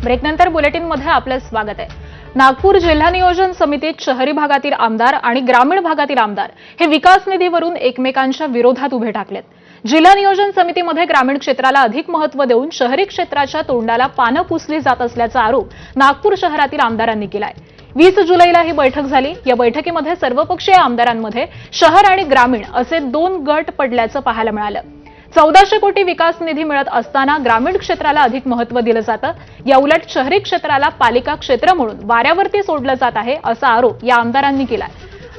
ब्रेकनंतर बुलेटिनमध्ये आपलं स्वागत आहे। नागपूर जिल्हा नियोजन समितीत शहरी भागातील आमदार आणि ग्रामीण भागातील आमदार हे विकास निधीवरून एकमेकांच्या विरोधात उभे ठाकलेत। जिल्हा नियोजन समितीमध्ये ग्रामीण क्षेत्राला अधिक महत्त्व देऊन शहरी क्षेत्राच्या तोंडाला पानं पुसली जात असल्याचा आरोप नागपूर शहरातील आमदारांनी केलाय। 20 जुलैला ही बैठक झाली। या बैठकीमध्ये सर्वपक्षीय आमदारांमध्ये शहर आणि ग्रामीण असे 2 गट पडल्याचं पाहायला मिळालं। 1400 कोटी विकास निधी मिळत असताना ग्रामीण क्षेत्राला अधिक महत्त्व दिलं जातं। या उलट शहरी क्षेत्राला पालिका क्षेत्र म्हणून वाऱ्यावरती सोडलं जात आहे असा आरोप या आमदारांनी केलाय।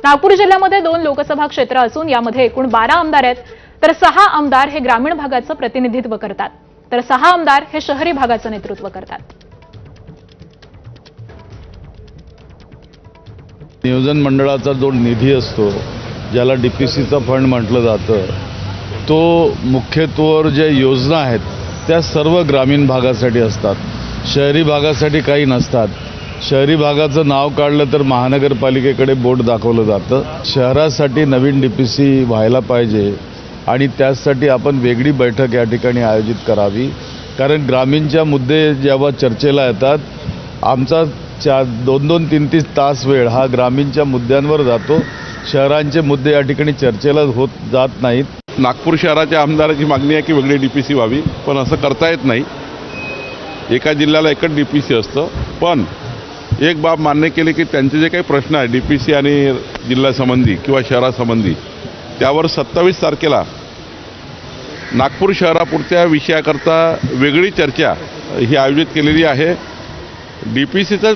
नागपूर जिल्ह्यामध्ये 2 लोकसभा क्षेत्र असून यामध्ये एकूण 12 आमदार आहेत, तर 6 आमदार हे ग्रामीण भागाचं प्रतिनिधित्व करतात, तर 6 आमदार हे शहरी भागाचं नेतृत्व करतात। नियोजन मंडळाचा जो निधी असतो, ज्याला डीपीसीचा फंड म्हटलं जातं, तो मुख्यत्वेवर ज्या योजना आहेत त्या सर्व ग्रामीण भागासाठी असतात, शहरी भागासाठी काही नसतात। शहरी भागाचं नाव काढलं तर महानगरपालिकेकडे बोट दाखवलं जातं। शहरासाठी नवीन डीपीसी व्हायला पाहिजे आणि त्यासाठी आपण वेगळी बैठक या ठिकाणी आयोजित करावी, कारण ग्रामीणच्या मुद्दे जेव्हा चर्चेला येतात, आमचा 2-2, 3-3 तास वेळ हा ग्रामीणच्या मुद्द्यांवर जातो। शहरांचे मुद्दे या ठिकाणी चर्चेला जात नाहीत। नागपूर शहराच्या आमदाराची मागणी आहे की वेगळी डीपीसी व्हावी, पण असं करता येत नाही। एका जिल्ह्याला एकच डीपीसी असतं, पण एक बाब मान्य केली की त्यांचे जे काही प्रश्न आहेत डीपीसी आणि जिल्ह्यासंबंधी किंवा शहरासंबंधी, त्यावर 27 तारखेला नागपूर शहरापुरत्या विषयाकरता वेगळी चर्चा ही आयोजित केलेली आहे। डीपीसीचं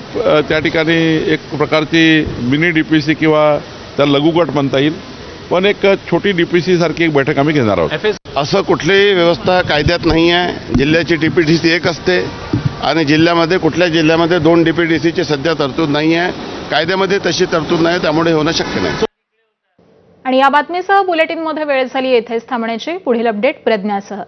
त्या ठिकाणी एक प्रकारची मिनी डीपीसी किंवा त्या लघुगट म्हणता येईल, पण एक छोटी डीपीसी सारखी एक बैठक आम्ही घेणार आहोत। असं कुठलीही व्यवस्था कायद्यात नाही आहे। जिल्ह्याची डीपीटीसी एक असते आणि जिल्ह्यामध्ये कुठल्या जिल्ह्यामध्ये 2 डीपीटीसीची सध्या तरतूद नाही आहे। कायद्यामध्ये तशी तरतूद नाही, त्यामुळे होणं शक्य नाही। आणि या बातमीसह बुलेटिनमध्ये वेळ झाली येथेच थांबण्याची। पुढील अपडेट प्रज्ञासह।